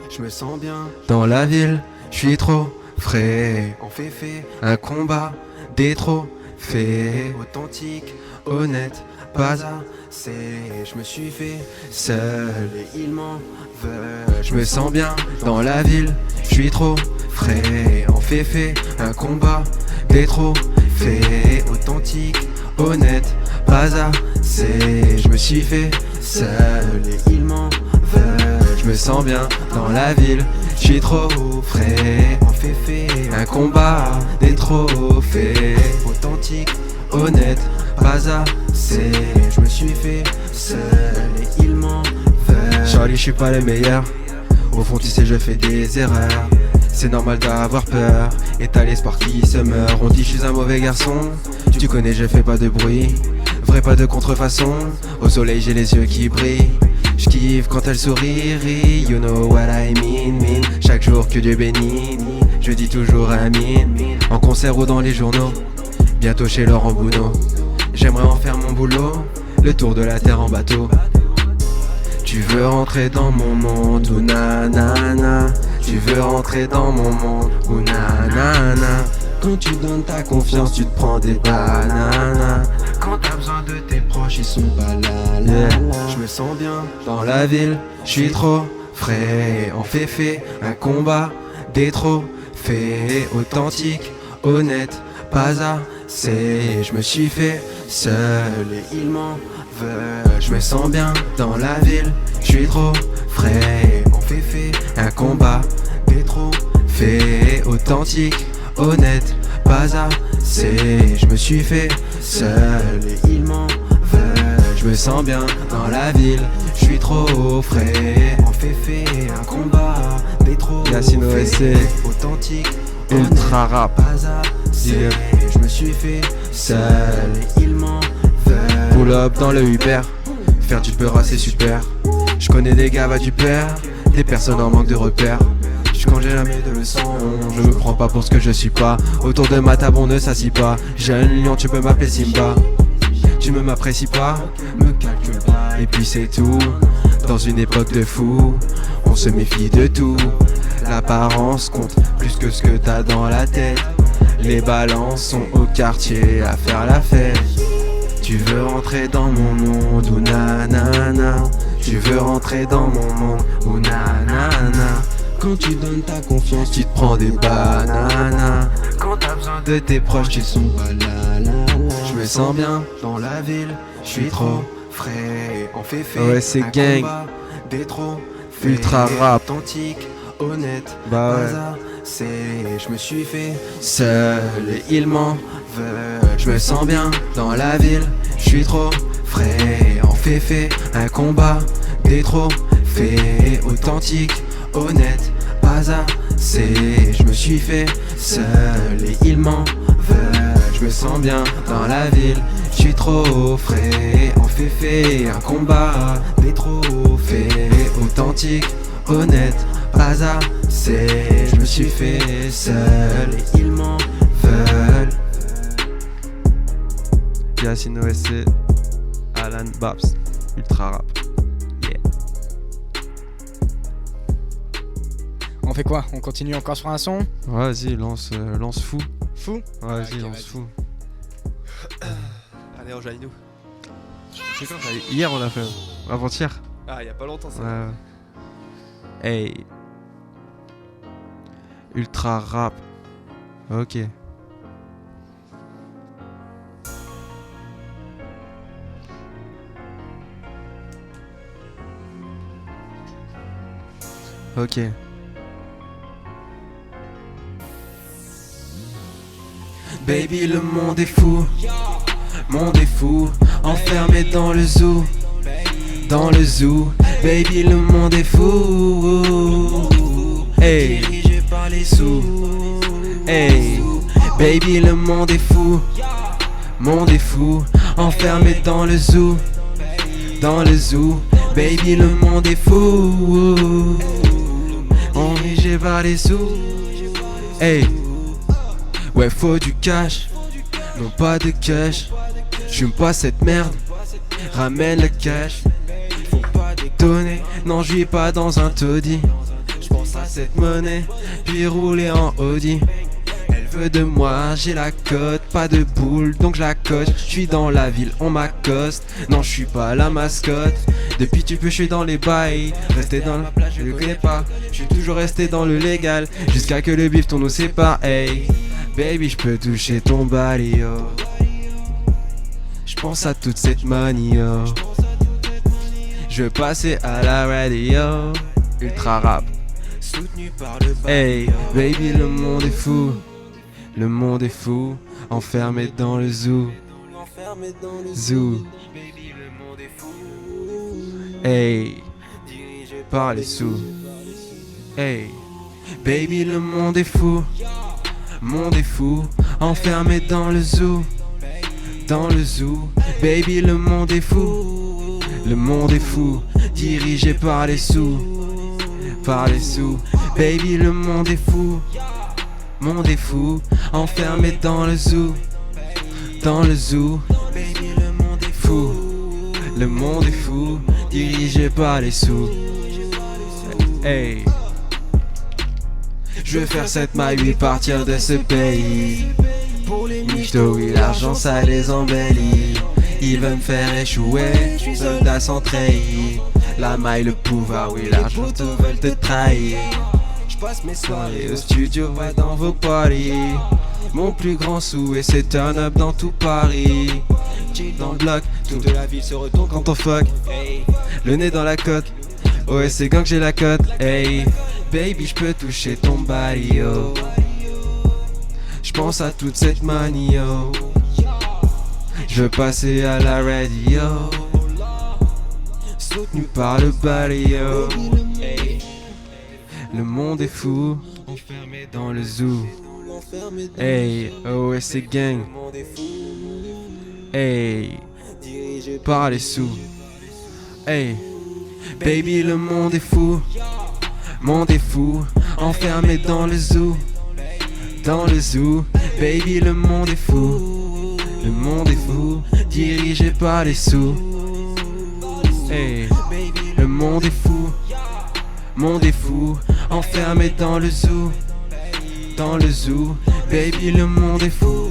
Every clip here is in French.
Je me sens bien dans la ville, je suis trop frais. On fait un combat des trophées. Authentique, honnête, pas assez. Je me suis fait seul et ils m'en veulent. Je me sens bien dans la ville, je suis trop frais. On fait un combat des trophées. Authentique, honnête, pas assez. Je me suis fait seul et ils m'en veulent. Je me sens bien dans la ville, je suis trop frais. On fait un combat des trophées. Authentique, honnête, pas assez. Je me suis fait seul et ils m'en veulent. Charlie, je suis pas le meilleur. Au fond tu sais je fais des erreurs. C'est normal d'avoir peur. Et t'as l'espoir qui se meurt. On dit je suis un mauvais garçon. Tu connais je fais pas de bruit. Vrai pas de contrefaçon. Au soleil j'ai les yeux qui brillent. J'kiffe quand elle sourit, you know what I mean. Chaque jour que Dieu bénit, je dis toujours amin. En concert ou dans les journaux, bientôt chez Laurent Bounot. J'aimerais en faire mon boulot, le tour de la terre en bateau. Tu veux rentrer dans mon monde ou nanana. Tu veux rentrer dans mon monde ou nanana. Quand tu donnes ta confiance, tu te prends des bananas. Quand t'as besoin de tes proches, ils sont pas là, là. Je me sens bien dans la ville, je suis trop frais. On fait un combat des trophées. Authentique, honnête, pas assez. Je me suis fait seul et ils m'en veulent. Je me sens bien dans la ville, je suis trop frais. On fait un combat des trophées. Authentique, honnête, pas assez. Je me suis fait seul et ils m'en veulent. Je me sens bien dans la ville, je suis trop frais. On fait un combat des trophées. Yacine OSC, authentique, ultra rap, pas assez. Je me suis fait seul et ils m'en veulent. Pull up dans le Uber, faire du beurre c'est super. Je connais des gars va du père, des personnes en manque de repères. Quand j'ai jamais de leçons, je me prends pas pour ce que je suis pas. Autour de ma table on ne s'assit pas. Jeune lion tu peux m'appeler Simba. Tu me m'apprécies pas, me calcule pas. Et puis c'est tout, dans une époque de fou, on se méfie de tout. L'apparence compte plus que ce que t'as dans la tête. Les balances sont au quartier à faire la fête. Tu veux rentrer dans mon monde ou nanana. Tu veux rentrer dans mon monde ou nanana. Quand tu donnes ta confiance, tu te prends des bananas. Quand t'as besoin de tes proches, tu sont pas là, là, là. Je me sens bien dans la ville, je suis trop frais. On fait ouais, c'est un gang. combat des trophées. Ultra rap, authentique, honnête, bah ouais. pas assez. Je me suis fait seul et ils m'en veulent. Je me sens bien dans la ville, je suis trop frais. On fait un combat des trophées. Authentique, honnête, pas assez. Je me suis fait seul et ils m'en veulent. Je me sens bien dans la ville, je suis trop frais. On fait un combat des trophées. Authentique, honnête, pas assez. Je me suis fait seul et ils m'en veulent. Yacine OSC, Alan Babs, ultra rap. On fait quoi? On continue encore sur un son? Ouais, vas-y, lance fou. Fou? Ouais, vas-y, Ok, lance vas-y. fou. Allez, rejoignez-nous. C'est quand ça? Hier on l'a fait, avant-hier. Ah, y a pas longtemps ça. Ouais. Hey. Ultra rap. Ok. Ok. Baby, le monde est fou, monde est fou, enfermé dans le zoo, dans le zoo. Baby, le monde est fou, hey, dirigé par les sous, hey. Baby, le monde est fou, monde est fou, enfermé dans le zoo, dans le zoo. Baby, le monde est fou, dirigé par les sous, hey. Ouais, faut du cash, non pas de cash. J'fume pas cette merde, ramène le cash. Faut pas déconner, non j'vis pas dans un taudis. J'pense cette monnaie, puis rouler en Audi. Elle veut de moi, j'ai la cote, pas de boule, donc je la coche. Je suis dans la ville, on m'accoste. Non, je suis pas la mascotte. Depuis tu peux, je suis dans les bails. Rester dans la plage, je le connais pas. Je suis toujours resté dans le légal, jusqu'à que le bif tourne nous sépare. Hey, baby, je peux toucher ton bali, yo. Je pense à toute cette money, yo. Je veux passer à la radio. Ultra rap, soutenu par le bail. Hey, baby, le monde est fou. Le monde est fou, enfermé dans le zoo. Zoo. Baby, le monde est fou. Hey, dirigé par les sous. Hey, baby, le monde est fou. Monde est fou, enfermé dans le zoo. Dans le zoo, baby, le monde est fou. Le monde est fou, dirigé par les sous. Par les sous, baby, le monde est fou. Monde est fou, enfermé dans le zoo. Dans le zoo, baby, le monde est fou. Le monde est fou, dirigé par les sous. Hey, je veux faire cette maille, partir de ce pays. Pour les michtos, oui, l'argent ça les embellit. Ils veulent me faire échouer, je suis soldat sans treillis. La maille, le pouvoir, oui, l'argent te veulent te trahir. Passe mes soirées au studio, va dans vos parties. Mon plus grand souhait c'est turn up dans tout Paris. Dans le bloc, toute la ville se retourne quand on fuck. Hey, le nez dans la coque, ouais c'est gang j'ai la cote. Hey, baby j'peux toucher ton body, yo. J'pense à toute cette money, yo. J'veux passer à la radio. Soutenu par le body, yo. Hey. Le monde est fou, enfermé dans le zoo. Hey, OSC gang. Hey, par les sous. Hey, baby, le monde est fou. Monde est fou, enfermé dans le zoo. Dans le zoo, baby, le monde est fou. Le monde est fou, dirigé par les sous. Hey, le monde est fou. Monde est fou, enfermé dans le zoo. Dans le zoo, baby, le monde est fou.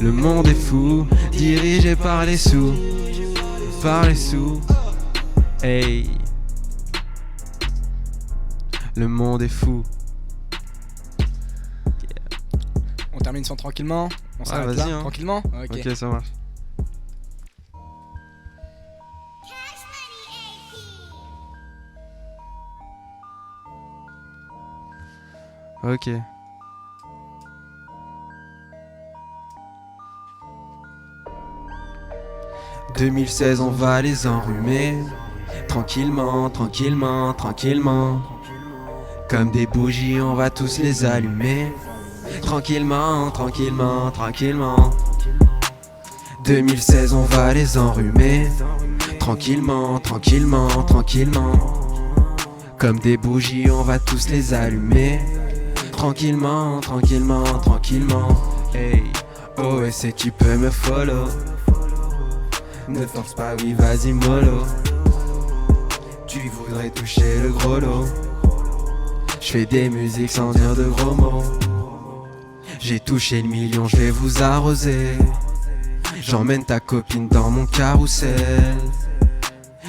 Le monde est fou, dirigé par les sous. Par les sous. Hey, le monde est fou. On termine sans tranquillement. On s'arrête là, tranquillement. Ok, ça marche. Ok. « 2016, on va les enrhumer. Tranquillement, tranquillement, tranquillement. Comme des bougies, on va tous les allumer. Tranquillement, tranquillement, tranquillement. 2016, on va les enrhumer. Tranquillement, tranquillement, tranquillement. Comme des bougies, on va tous les allumer. Tranquillement, tranquillement, tranquillement. Hey, oh et si tu peux me follow. Ne force pas, oui vas-y mollo. Tu voudrais toucher le gros lot. J'fais des musiques sans dire de gros mots. J'ai touché le million, je vais vous arroser. J'emmène ta copine dans mon carrousel.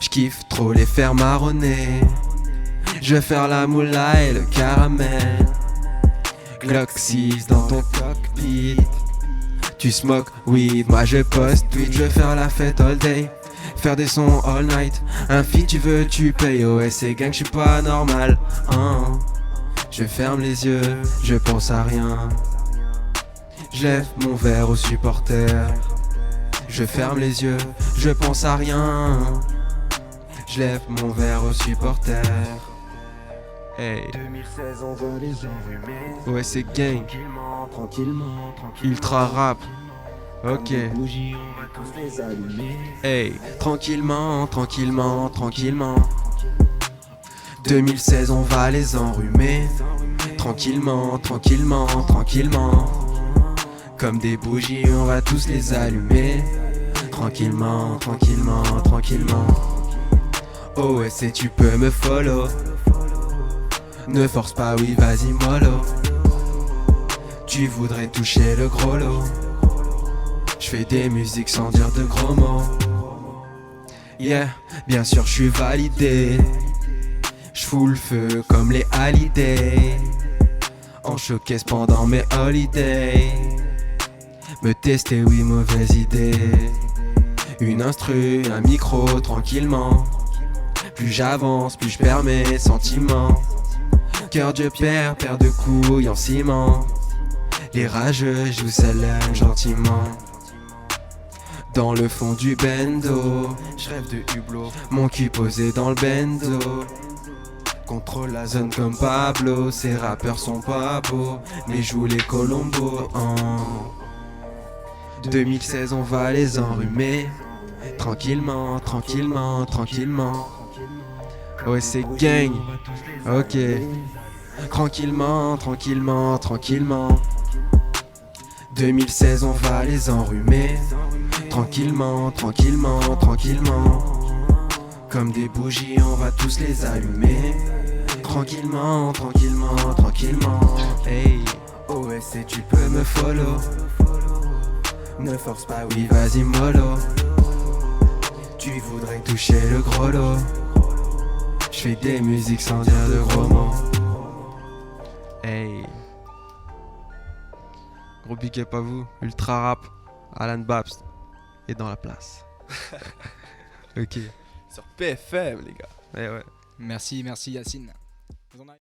J'kiffe trop les faire marronner. Je vais faire la moula et le caramel. Glock 6 dans ton cockpit. Tu smoke weed, moi je poste tweet. Je veux faire la fête all day, faire des sons all night. Un feat tu veux tu payes, OSC gang j'suis pas normal, hein. Je ferme les yeux, je pense à rien. Je lève mon verre aux supporters. Je ferme les yeux, je pense à rien. Je lève mon verre aux supporters. Hey. 2016 on va les enrhumer. Ouais c'est gang. Tranquillement, tranquillement, tranquillement. Ultra rap. Ok. Bougies, on va tous les allumer. Hey, tranquillement, tranquillement, tranquillement. 2016 on va les enrhumer. Tranquillement, tranquillement, tranquillement. Comme des bougies on va tous les allumer. Tranquillement, tranquillement, tranquillement. Oh ouais c'est tu peux me follow. Ne force pas, oui, vas-y, mollo. Tu voudrais toucher le gros lot. Je fais des musiques sans dire de gros mots. Yeah, bien sûr, je suis validé. Je fous le feu comme les Hallyday. En showcase pendant mes holidays. Me tester, oui, mauvaise idée. Une instru, un micro, tranquillement. Plus j'avance, plus je perds mes sentiments. Cœur de pierre, paire de couilles en ciment. Les rageux, je vous salue gentiment. Dans le fond du bendo, je rêve de hublot. Mon cul posé dans le bendo. Contrôle la zone comme Pablo. Ces rappeurs sont pas beaux, mais jouent les Colombo. En 2016 on va les enrhumer. Tranquillement, tranquillement, tranquillement. Ouais, c'est gang. Ok. Tranquillement, tranquillement, tranquillement. 2016 on va les enrhumer. Tranquillement, tranquillement, tranquillement. Comme des bougies on va tous les allumer. Tranquillement, tranquillement, tranquillement. Hey, OSC tu peux me follow. Ne force pas, oui vas-y mollo. Tu voudrais toucher le gros lot. Je fais des musiques sans dire de gros mots. Hey. Gros big up à vous. Ultra rap. Alan Babs est dans la place. Ok. Sur PFM les gars. Eh ouais. Merci Yacine.